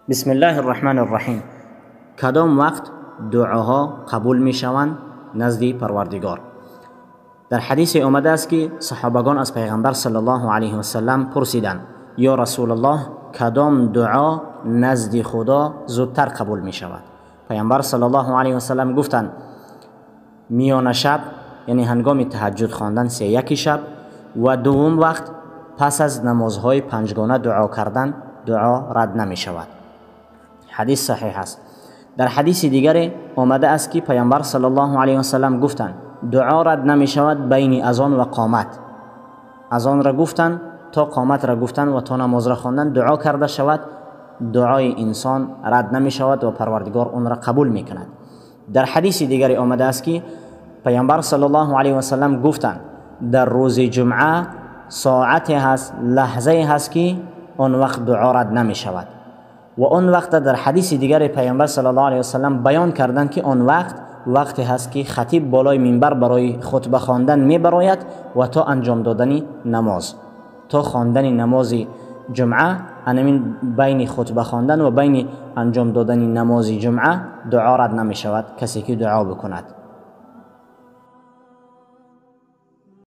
بسم الله الرحمن الرحیم. کدام وقت دعاها قبول می شوند نزد پروردگار؟ در حدیث آمده است که صحابگان از پیغمبر صلی الله علیه و سلم پرسیدند: یا رسول الله، کدام دعا نزد خدا زودتر قبول می شود؟ پیغمبر صلی الله علیه و سلم گفتند: میان شب، یعنی هنگام تهجد خواندن 3 شب، و دوم وقت پس از نمازهای 5 دعا کردن دعا رد نمی شود. حدیث صحیح است. در حدیث دیگر آمده است که پیامبر صلی الله علیه و سلم گفتند: دعا رد نمی شود بین اذان و قامت. اذان را گفتند تا قامت را گفتند و تا نماز را خواندن دعا کرده شود، دعای انسان رد نمی شود و پروردگار اون را قبول می کند. در حدیث دیگر آمده است که پیامبر صلی الله علیه و سلم گفتند: در روز جمعه ساعتی هست، لحظه هست که اون وقت دعا رد نمی شود. و اون وقت در حدیث دیگر پیامبر صلی الله علیه و سلم بیان کردند که اون وقتی هست که خطیب بالای منبر برای خطبه خواندن می براید و تا انجام دادن نماز، تا خواندن نماز جمعه، همین بین خطبه خواندن و بین انجام دادن نماز جمعه دعا رد نمی شود کسی که دعا بکند.